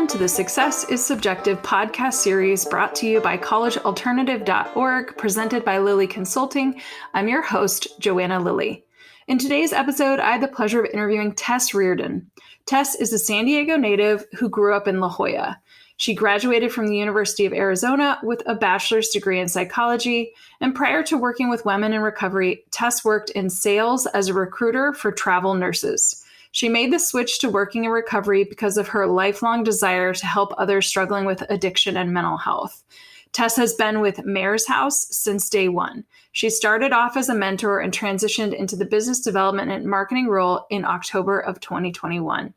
Welcome to the Success is Subjective podcast series brought to you by collegealternative.org, presented by Lilly Consulting. I'm your host, Joanna Lilly. In today's episode, I had the pleasure of interviewing Tess Reardon. Tess is a San Diego native who grew up in La Jolla. She graduated from the University of Arizona with a bachelor's degree in psychology, and prior to working with women in recovery, Tess worked in sales as a recruiter for travel nurses. She made the switch to working in recovery because of her lifelong desire to help others struggling with addiction and mental health. Tess has been with Mare's House since day one. She started off as a mentor and transitioned into the business development and marketing role in October of 2021.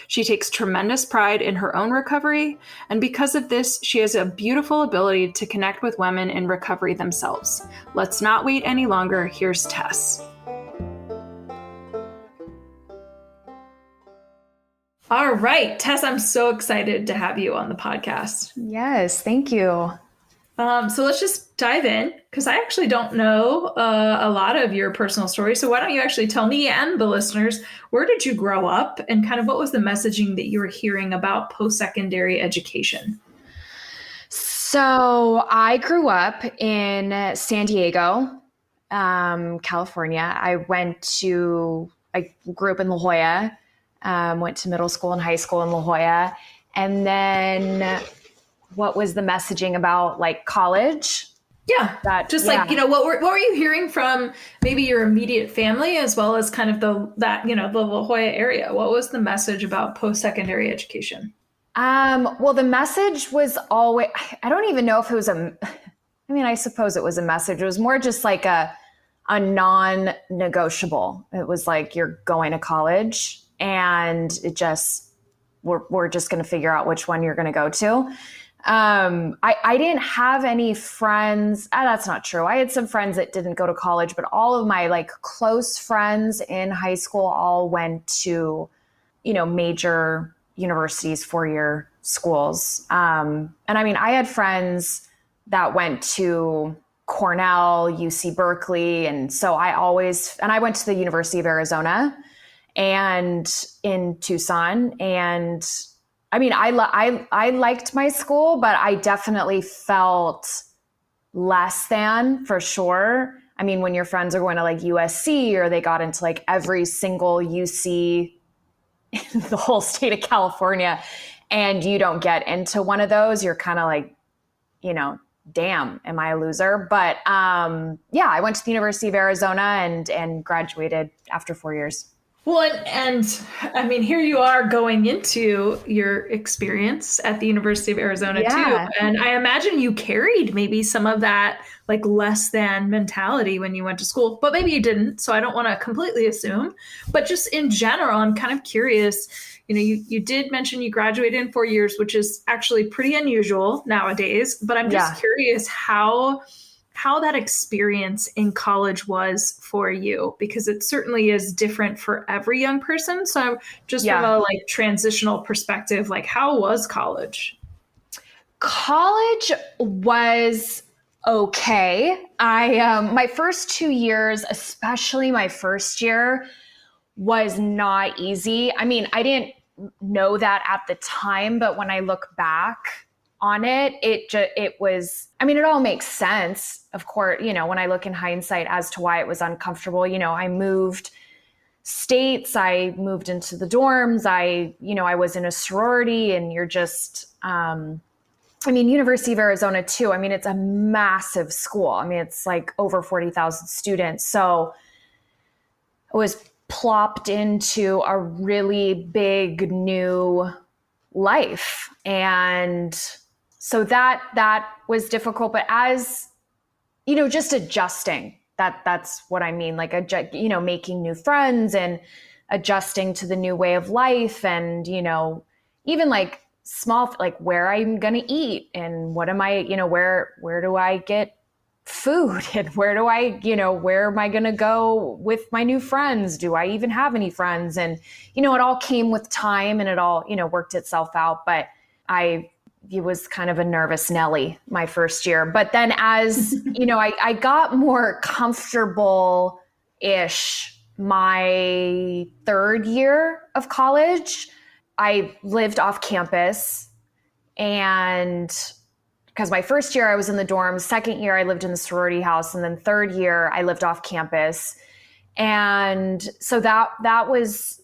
She takes tremendous pride in her own recovery, and because of this, she has a beautiful ability to connect with women in recovery themselves. Let's not wait any longer. Here's Tess. All right, Tess, I'm so excited to have you on the podcast. Yes, thank you. So let's just dive in, because I actually don't know a lot of your personal story. So why don't you actually tell me and the listeners, where did you grow up and kind of what was the messaging that you were hearing about post-secondary education? So I grew up in San Diego, California. I grew up in La Jolla. Went to middle school and high school in La Jolla. And then what was the messaging about, like, college? Yeah. What were you hearing from maybe your immediate family as well as kind of the La Jolla area? What was the message about post-secondary education? Well, the message was always, I don't even know if it was I suppose it was a message. It was more just like a non-negotiable. It was like, you're going to college. And it just, we're just going to figure out which one you're going to go to. I didn't have any friends. That's not true. I had some friends that didn't go to college, but all of my close friends in high school all went to, major universities, 4-year schools. I had friends that went to Cornell, UC Berkeley. And so I went to the University of Arizona and in Tucson. And I liked my school, but I definitely felt less than, for sure. When your friends are going to USC, or they got into every single UC in the whole state of California, and you don't get into one of those, you're kind of damn, am I a loser? But I went to the University of Arizona and graduated after 4 years. Well, and here you are going into your experience at the University of Arizona too. And I imagine you carried maybe some of that less than mentality when you went to school, but maybe you didn't. So I don't want to completely assume, but just in general, I'm kind of curious. You did mention you graduated in 4 years, which is actually pretty unusual nowadays, but I'm just curious how that experience in college was for you, because it certainly is different for every young person. So just from a transitional perspective, how was college? College was okay. My first 2 years, especially my first year, was not easy. I didn't know that at the time, but when I look back on it, it was, it all makes sense, of course, when I look in hindsight as to why it was uncomfortable. I moved states, I moved into the dorms, I was in a sorority, and you're just, University of Arizona too. It's a massive school. It's over 40,000 students. So I was plopped into a really big new life. And so that was difficult, but as, just adjusting, that's what I mean, making new friends and adjusting to the new way of life. And, even small, where I'm going to eat and what am I, where do I get food and where am I going to go with my new friends? Do I even have any friends? And, it all came with time and it all, worked itself out. But it was kind of a nervous Nelly my first year. But then as, I got more comfortable-ish my third year of college. I lived off campus, and because my first year I was in the dorms, second year I lived in the sorority house, and then third year I lived off campus. And so that was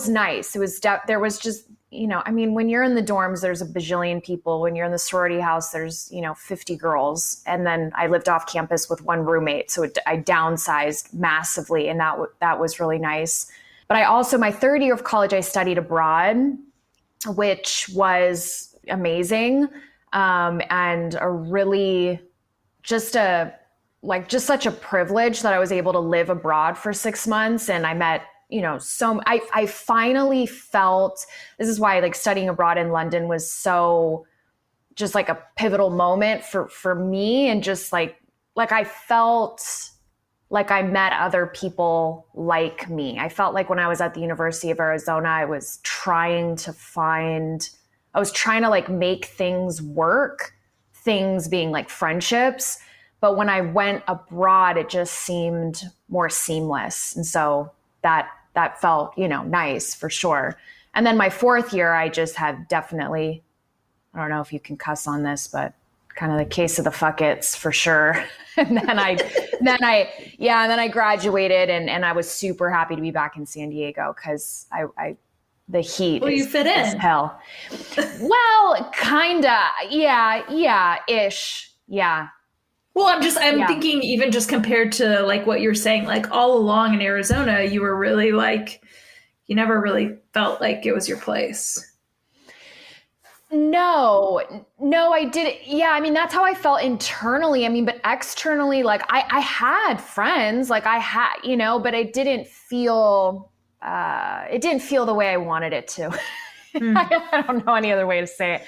nice. It was, there was just, I mean, when you're in the dorms, there's a bajillion people. When you're in the sorority house, there's, 50 girls. And then I lived off campus with one roommate. So I downsized massively, and that was really nice. But I also, my third year of college, I studied abroad, which was amazing. And a really, just such a privilege that I was able to live abroad for 6 months. And I met, I finally felt, this is why like studying abroad in London was so just like a pivotal moment for me. And just like I felt like I met other people like me. I felt like when I was at the University of Arizona, I was trying to like make things work, things being like friendships. But when I went abroad, it just seemed more seamless. And so that felt, nice for sure. And then my fourth year, I just had definitely, I don't know if you can cuss on this, but kind of the case of the fuckets for sure. And then I graduated, and I was super happy to be back in San Diego because the heat you fit in. Hell. Well, kinda. Yeah, ish. Yeah. Well, I'm thinking even just compared to like what you're saying, like all along in Arizona, you were really like, you never really felt like it was your place. No, I didn't. Yeah. I mean, that's how I felt internally. I mean, but externally, like I had friends, like I had, but it didn't feel the way I wanted it to. I don't know any other way to say it.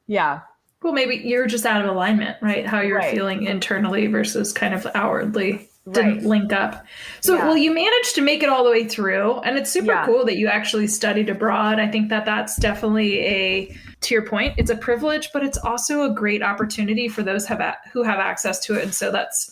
Yeah. Well, maybe you're just out of alignment, right? How you're feeling internally versus kind of outwardly didn't link up. So, well, you managed to make it all the way through, and it's super cool that you actually studied abroad. I think that that's definitely to your point, it's a privilege, but it's also a great opportunity for those who have access to it. And so that's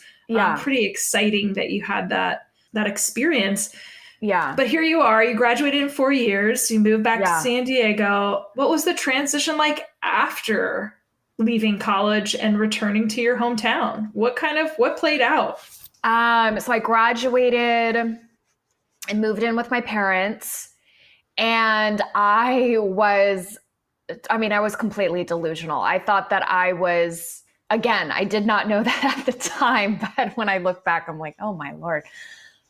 pretty exciting that you had that experience. Yeah. But here you are, you graduated in 4 years, you moved back to San Diego. What was the transition like after leaving college and returning to your hometown? What played out? So I graduated and moved in with my parents, and I was completely delusional. I thought that I did not know that at the time, but when I look back, I'm like, oh my Lord.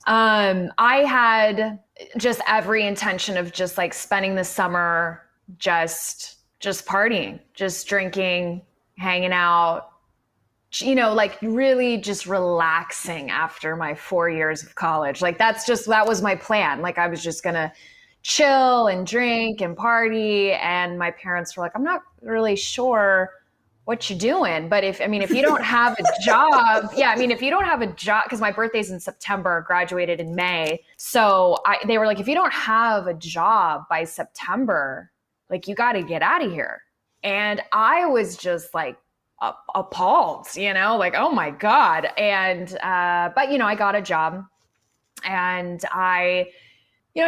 I had just every intention of just like spending the summer, just partying, just drinking, hanging out, like really just relaxing after my 4 years of college. Like that was my plan. Like I was just going to chill and drink and party. And my parents were like, I'm not really sure what you're doing, but if you don't have a job, if you don't have a job, because my birthday's in September, graduated in May. So they were like, if you don't have a job by September, like you got to get out of here. And I was just like appalled, like, oh my God. And, but I got a job, and I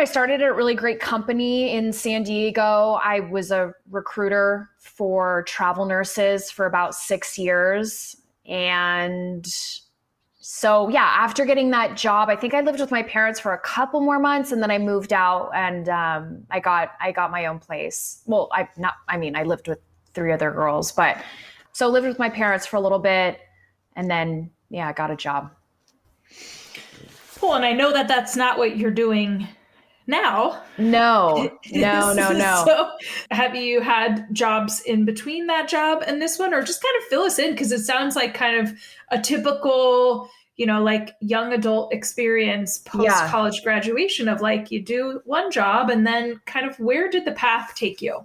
started at a really great company in San Diego. I was a recruiter for travel nurses for about 6 years. And so, after getting that job, I think I lived with my parents for a couple more months, and then I moved out, and I got my own place. Well, I lived with 3 other girls, but so lived with my parents for a little bit, and then, I got a job. Cool. And I know that that's not what you're doing now. No. So have you had jobs in between that job and this one, or just kind of fill us in? Because it sounds like kind of a typical, like young adult experience post-college graduation of like, you do one job and then kind of where did the path take you?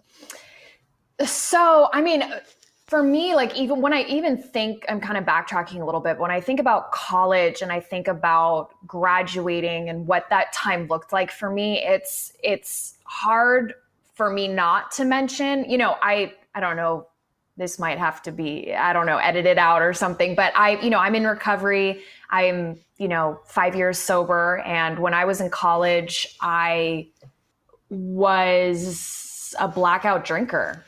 So, for me, like even when I think, I'm kind of backtracking a little bit, when I think about college and I think about graduating and what that time looked like for me, it's hard for me not to mention, I don't know, this might have to be, edited out or something, but I'm in recovery. I'm, 5 years sober. And when I was in college, I was was a blackout drinker.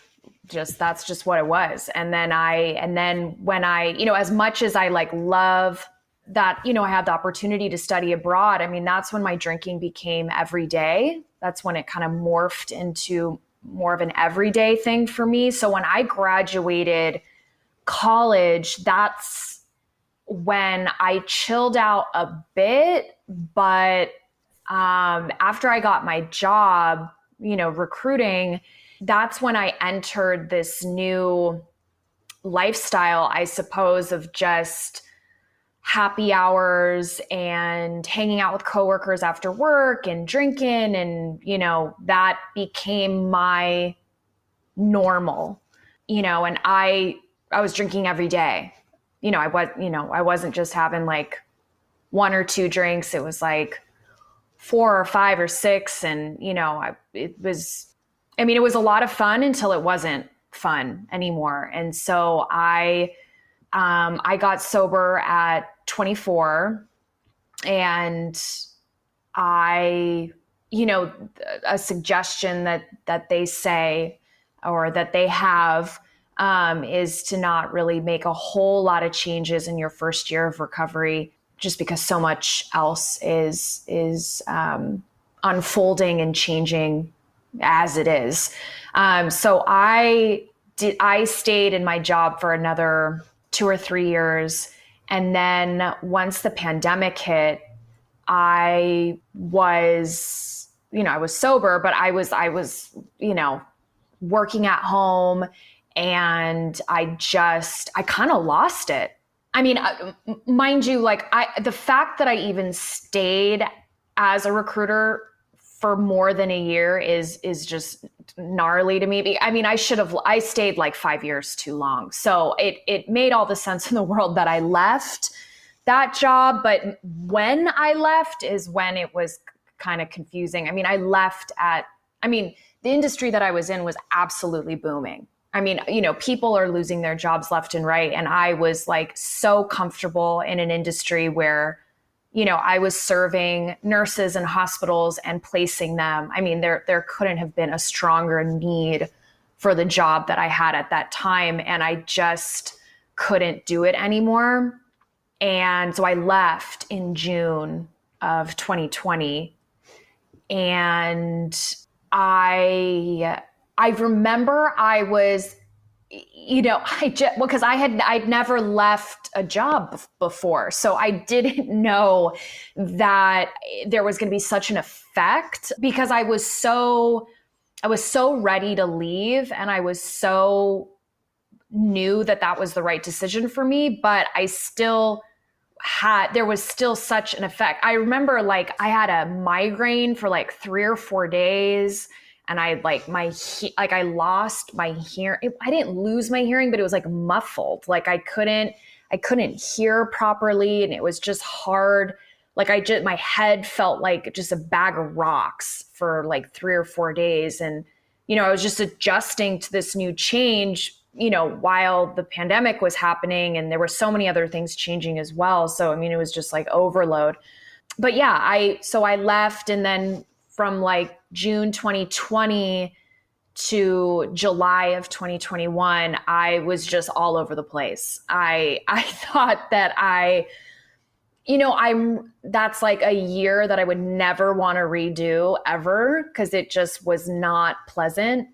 That's just what it was. And then when I, as much as I like love that, I had the opportunity to study abroad. I mean, that's when my drinking became every day. That's when it kind of morphed into more of an everyday thing for me. So when I graduated college, that's when I chilled out a bit. But after I got my job, recruiting, that's when I entered this new lifestyle, I suppose, of just happy hours and hanging out with coworkers after work and drinking. And, that became my normal, and I was drinking every day. I wasn't just having like one or two drinks. It was like 4 or 5 or 6. And, it was a lot of fun until it wasn't fun anymore. And so I got sober at 24, and a suggestion that they say, or that they have, is to not really make a whole lot of changes in your first year of recovery, just because so much else is unfolding and changing as it is. So I stayed in my job for another 2 or 3 years. And then once the pandemic hit, I was sober, but I was, working at home, and I kind of lost it. I mean, mind you, the fact that I even stayed as a recruiter for more than a year is just gnarly to me. I mean, I stayed like 5 years too long. So it made all the sense in the world that I left that job. But when I left is when it was kind of confusing. I mean, the industry that I was in was absolutely booming. I mean, people are losing their jobs left and right. And I was like so comfortable in an industry where, I was serving nurses in hospitals and placing them. I mean, there couldn't have been a stronger need for the job that I had at that time. And I just couldn't do it anymore. And so I left in June of 2020. And I remember I was, because I'd never left a job before. So I didn't know that there was going to be such an effect, because I was so ready to leave, and I was so knew that was the right decision for me, but there was still such an effect. I remember I had a migraine for 3 or 4 days. And I lost my hearing. I didn't lose my hearing, but it was muffled. I couldn't hear properly, and it was just hard. My head felt like just a bag of rocks for 3 or 4 days. And, I was just adjusting to this new change, while the pandemic was happening, and there were so many other things changing as well. So, it was just overload. But yeah, I left, and then from June 2020 to July of 2021, I was just all over the place. I thought that that's a year that I would never want to redo ever, because it just was not pleasant.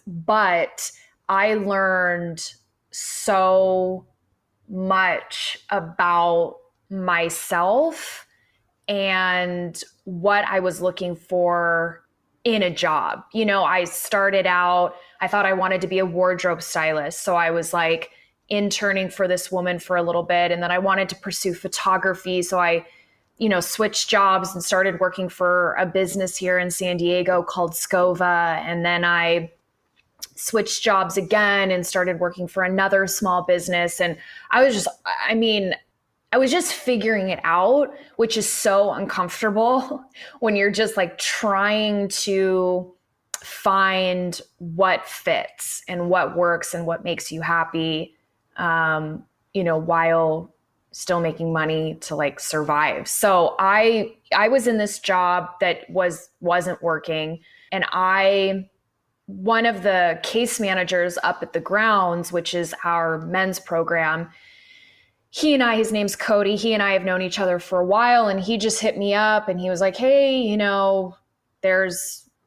But I learned so much about myself and what I was looking for in a job. I started out, I thought I wanted to be a wardrobe stylist. So I was interning for this woman for a little bit. And then I wanted to pursue photography. So I, switched jobs and started working for a business here in San Diego called Scova. And then I switched jobs again and started working for another small business. And I was just figuring it out, which is so uncomfortable when you're just trying to find what fits and what works and what makes you happy, while still making money to survive. So I was in this job that wasn't working, and I one of the case managers up at the grounds, which is our men's program, his name's Cody. He and I have known each other for a while, and he just hit me up and he was like, hey,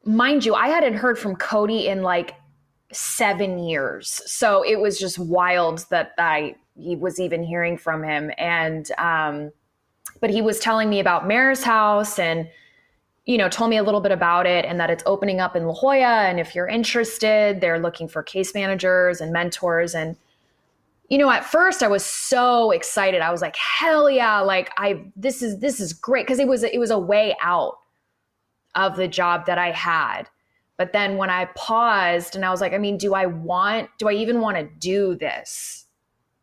mind you, I hadn't heard from Cody in like 7 years. So it was just wild that he was even hearing from him. And, but he was telling me about Mare's house and, told me a little bit about it and that it's opening up in La Jolla. And if you're interested, they're looking for case managers and mentors. And, at first I was so excited. I was like, hell yeah. Like this is great. Cause it was a way out of the job that I had. But then when I paused and I was like, I mean, do I even want to do this?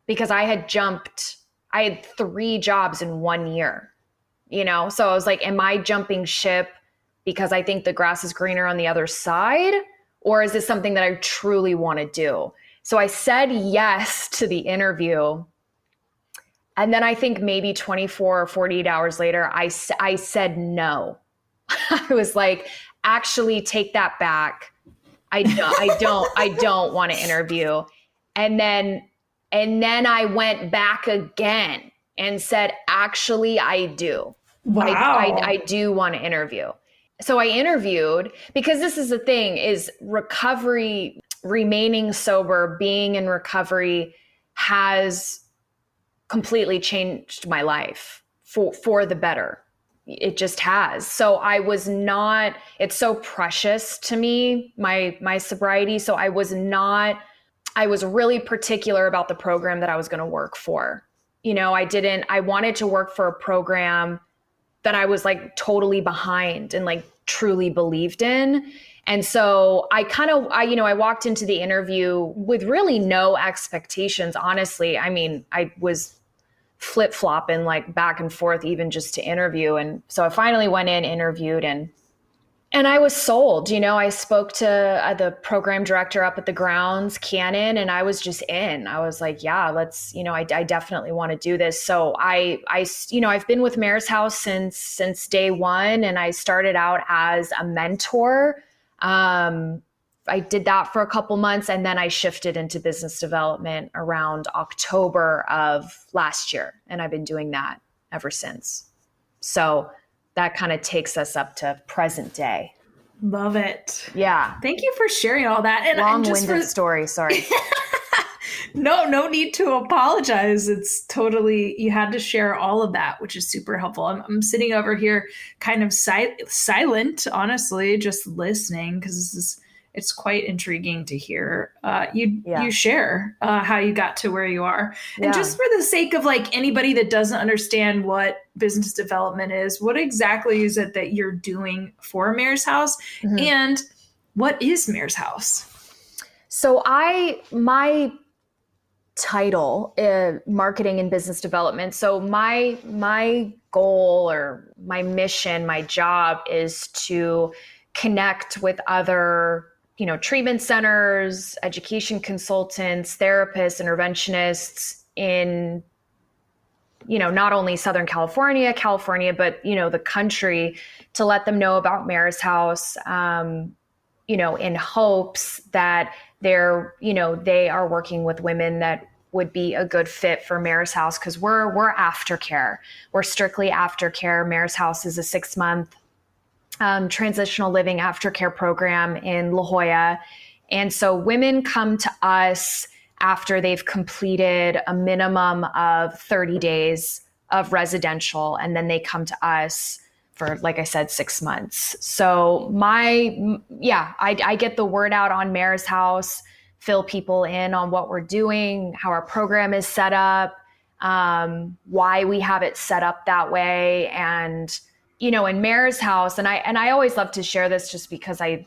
Because I had 3 jobs in 1 year, So I was like, am I jumping ship because I think the grass is greener on the other side? Or is this something that I truly want to do? So I said yes to the interview. And then I think maybe 24 or 48 hours later, I said no. I was like, actually take that back. I don't want to interview. And then I went back again and said, actually, I do. Wow. I do want to interview. So I interviewed because this is the thing is recovery, remaining sober, being in recovery has completely changed my life for the better. It just has. So it's so precious to me, my sobriety. So I was really particular about the program that I was going to work for. I wanted to work for a program that I was like totally behind and like truly believed in. And so I walked into the interview with really no expectations, honestly. I mean, I was flip-flopping like back and forth even just to interview. And so I finally went in, interviewed, and I was sold. I spoke to the program director up at the grounds, Cannon, and I was just in. I was like, yeah, let's, I definitely want to do this. So I've been with Mare's house since day one, and I started out as a mentor. I did that for a couple months, and then I shifted into business development around October of last year. And I've been doing that ever since. So that kind of takes us up to present day. Love it. Yeah. Thank you for sharing all that. And long-winded story. Sorry. No need to apologize. It's totally, you had to share all of that, which is super helpful. I'm sitting over here kind of silent, honestly, just listening because it's quite intriguing to hear you share how you got to where you are. Yeah. And just for the sake of like anybody that doesn't understand what business development is, what exactly is it that you're doing for Mare's House? Mm-hmm. And what is Mare's House? So my title, marketing and business development. So my goal or my mission, my job is to connect with other treatment centers, education consultants, therapists, interventionists in, not only Southern California, but, the country, to let them know about Mare's House, in hopes that they are working with women that would be a good fit for Mare's House. Cause we're aftercare. We're strictly aftercare. Mare's House is a 6-month transitional living aftercare program in La Jolla. And so women come to us after they've completed a minimum of 30 days of residential. And then they come to us for, like I said, 6 months. So I get the word out on Mare's House, fill people in on what we're doing, how our program is set up, why we have it set up that way. And in Mare's House, and I always love to share this just because I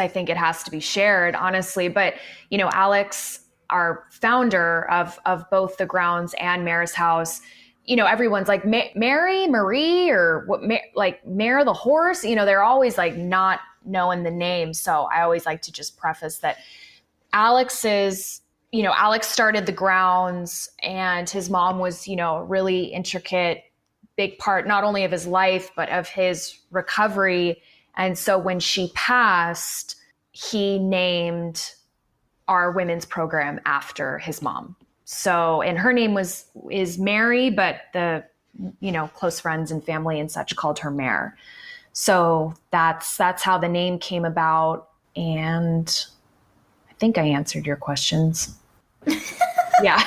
think it has to be shared, honestly. But Alex, our founder of both the grounds and Mare's House, everyone's like Marie, or what, like Mare the horse. They're always like not knowing the name. So I always like to just preface that Alex started the grounds, and his mom was really intricate, big part not only of his life but of his recovery. And so when she passed, he named our women's program after his mom. So, and her name is Mare, but the, close friends and family and such called her Mare. So that's how the name came about. And I think I answered your questions. Yeah.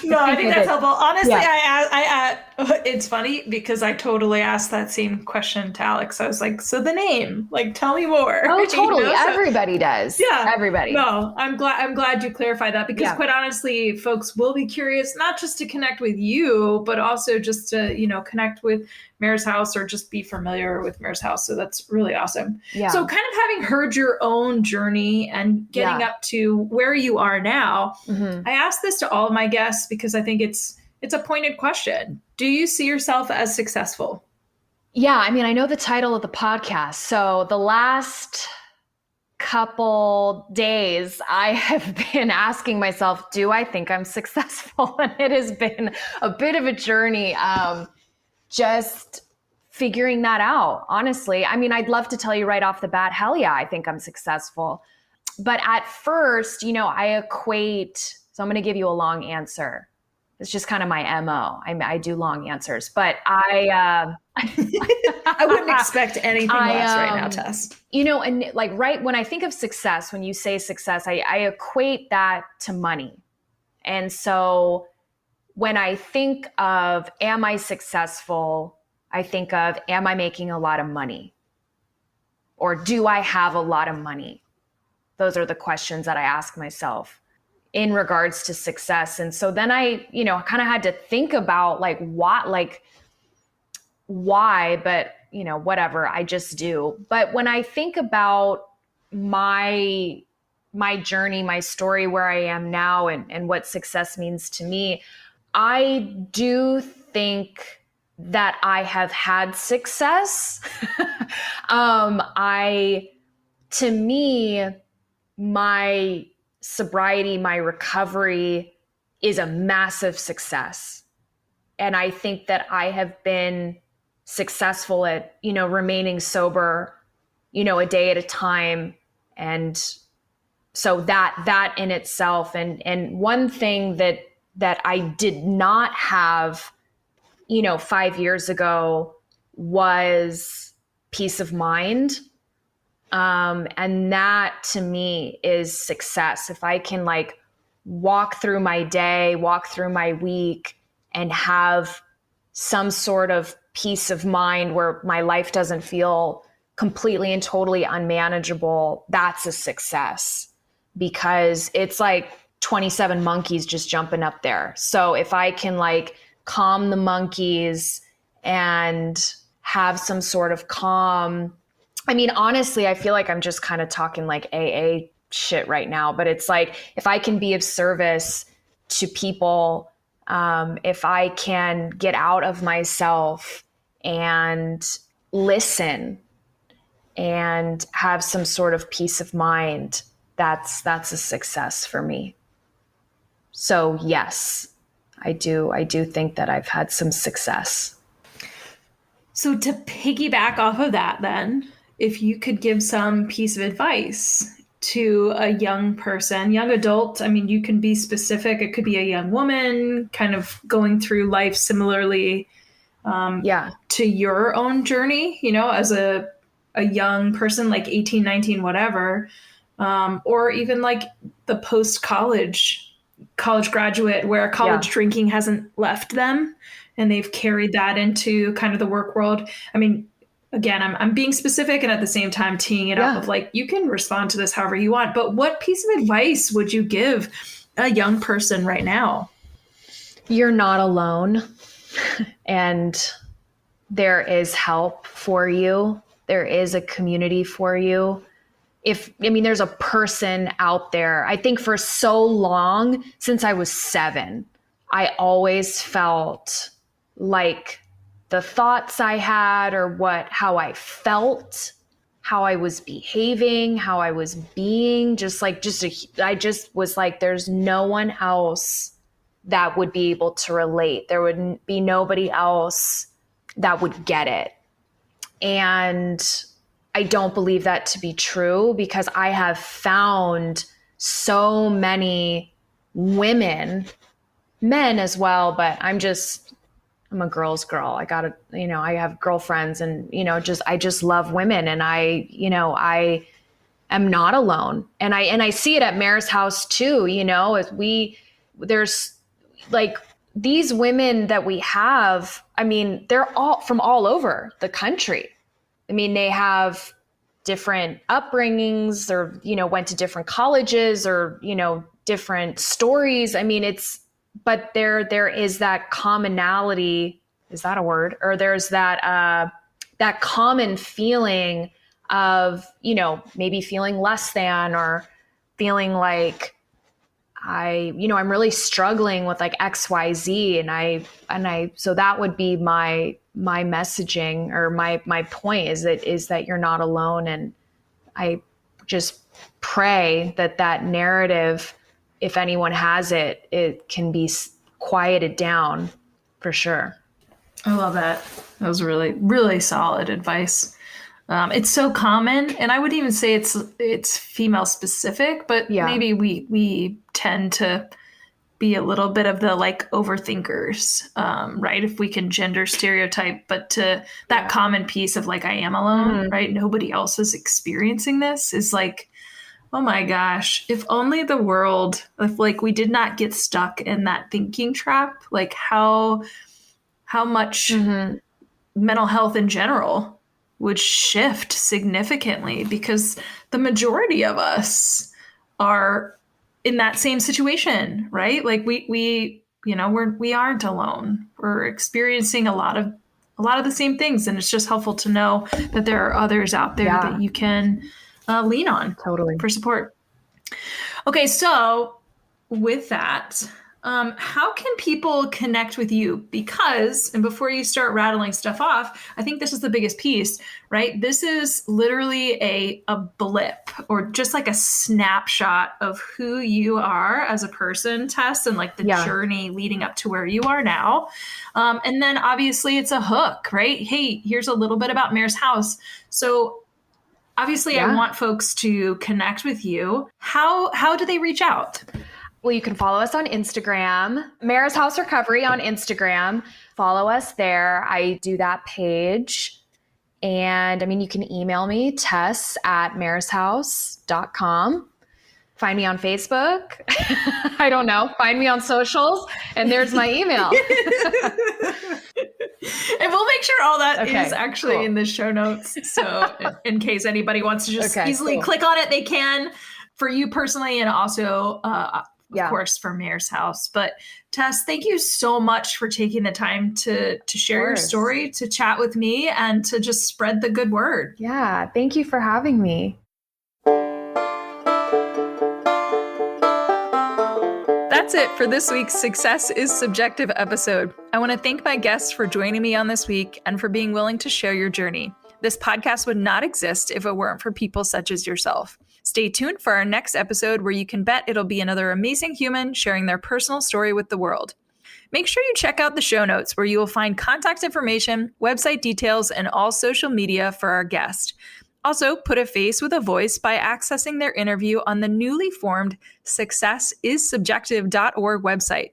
No, I think that's helpful. Honestly, Yeah. It's funny because I totally asked that same question to Alex. I was like, so the name, like, tell me more. Oh, totally. Everybody does. Yeah. Everybody. No, I'm glad you clarified that because quite honestly, folks will be curious, not just to connect with you, but also just to, connect with Mare's House or just be familiar with Mare's House. So that's really awesome. Yeah. So kind of having heard your own journey and getting up to where you are now, I asked this to all of my guests because I think it's a pointed question. Do you see yourself as successful? Yeah. I mean, I know the title of the podcast. So the last couple days, I have been asking myself, do I think I'm successful? And it has been a bit of a journey, just figuring that out, honestly. I mean, I'd love to tell you right off the bat, hell yeah, I think I'm successful. But at first, I equate, so I'm going to give you a long answer. It's just kind of my MO. I do long answers, but I wouldn't expect anything less right now, Tess. And like, right when I think of success, when you say success, I equate that to money. And so when I think of, am I successful? I think of, am I making a lot of money? Or do I have a lot of money? Those are the questions that I ask myself in regards to success. And so then I, kind of had to think about why, but whatever, I just do. But when I think about my journey, my story, where I am now and what success means to me, I do think that I have had success. To me, my sobriety, my recovery is a massive success. And I think that I have been successful at, remaining sober, a day at a time. And so that in itself, and one thing that I did not have, 5 years ago was peace of mind. And that to me is success. If I can walk through my day, walk through my week and have some sort of peace of mind where my life doesn't feel completely and totally unmanageable, that's a success, because it's like 27 monkeys just jumping up there. So if I can calm the monkeys and have some sort of calm, I mean, honestly, I feel like I'm just kind of talking like AA shit right now, but it's like, if I can be of service to people, if I can get out of myself and listen and have some sort of peace of mind, that's a success for me. So yes, I do think that I've had some success. So to piggyback off of that then, if you could give some piece of advice to a young person, young adult, I mean, you can be specific. It could be a young woman kind of going through life similarly to your own journey, as a young person, like 18, 19, whatever, or even like the post-college graduate where college drinking hasn't left them and they've carried that into kind of the work world. I mean, again, I'm being specific and at the same time teeing it up of you can respond to this however you want, but what piece of advice would you give a young person right now? You're not alone and there is help for you. There is a community for you. There's a person out there. I think for so long, since I was 7, I always felt like the thoughts I had or how I felt, how I was behaving, how I was being, I just was like, there's no one else that would be able to relate. There would be nobody else that would get it. And I don't believe that to be true, because I have found so many women, men as well, but I'm a girl's girl. I have girlfriends, and, I just love women, and I am not alone. And I see it at Mare's house too, as there's like these women that we have, I mean, they're all from all over the country. I mean, they have different upbringings, or, went to different colleges, or, different stories. I mean, but there is that commonality. Is that a word? Or there's that common feeling of, maybe feeling less than, or feeling like I'm really struggling with like XYZ. So that would be my messaging, or my point is that you're not alone. And I just pray that narrative, if anyone has it, it can be quieted down for sure. I love that. That was really, really solid advice. It's so common, and I would even say it's female specific, but maybe we tend to be a little bit of the like overthinkers, right? If we can gender stereotype, but to that common piece of like, I am alone, right? Nobody else is experiencing this, is like, oh my gosh, if only the world, if like we did not get stuck in that thinking trap, like how much mental health in general would shift significantly, because the majority of us are in that same situation, right? Like we aren't alone. We're experiencing a lot of the same things, and it's just helpful to know that there are others out there that you can lean on for support. Okay, so with that, how can people connect with you? Because, and before you start rattling stuff off, I think this is the biggest piece, right? This is literally a blip, or just like a snapshot of who you are as a person, Tess, and like the journey leading up to where you are now. And then obviously it's a hook, right? Hey, here's a little bit about Mare's house. So obviously I want folks to connect with you. How do they reach out? Well, you can follow us on Instagram, Mare's House Recovery on Instagram. Follow us there. I do that page. And I mean, you can email me, tess@mareshouse.com. Find me on Facebook. I don't know. Find me on socials. And there's my email. And we'll make sure all that is actually in the show notes. So in case anybody wants to just easily click on it, they can, for you personally, and also of course, for Mare's house. But Tess, thank you so much for taking the time to share your story, to chat with me, and to just spread the good word. Yeah, thank you for having me. That's it for this week's Success is Subjective episode. I want to thank my guests for joining me on this week and for being willing to share your journey. This podcast would not exist if it weren't for people such as yourself. Stay tuned for our next episode, where you can bet it'll be another amazing human sharing their personal story with the world. Make sure you check out the show notes, where you will find contact information, website details, and all social media for our guest. Also, put a face with a voice by accessing their interview on the newly formed successissubjective.org website.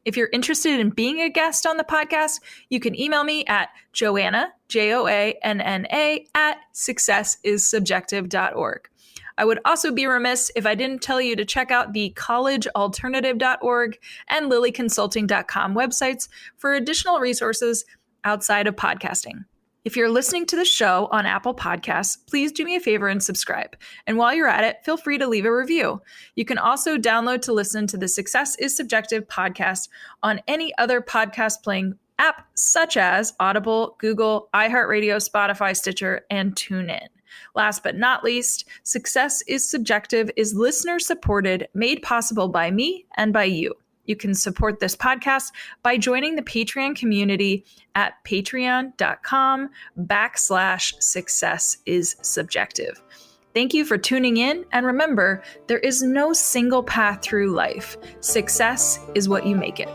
If you're interested in being a guest on the podcast, you can email me at Joanna, Joanna, @successissubjective.org. I would also be remiss if I didn't tell you to check out the collegealternative.org and lilyconsulting.com websites for additional resources outside of podcasting. If you're listening to the show on Apple Podcasts, please do me a favor and subscribe. And while you're at it, feel free to leave a review. You can also download to listen to the Success is Subjective podcast on any other podcast playing app, such as Audible, Google, iHeartRadio, Spotify, Stitcher, and TuneIn. Last but not least, Success is Subjective is listener supported, made possible by me and by you. You can support this podcast by joining the Patreon community at patreon.com/successissubjective. Thank you for tuning in. And remember, there is no single path through life. Success is what you make it.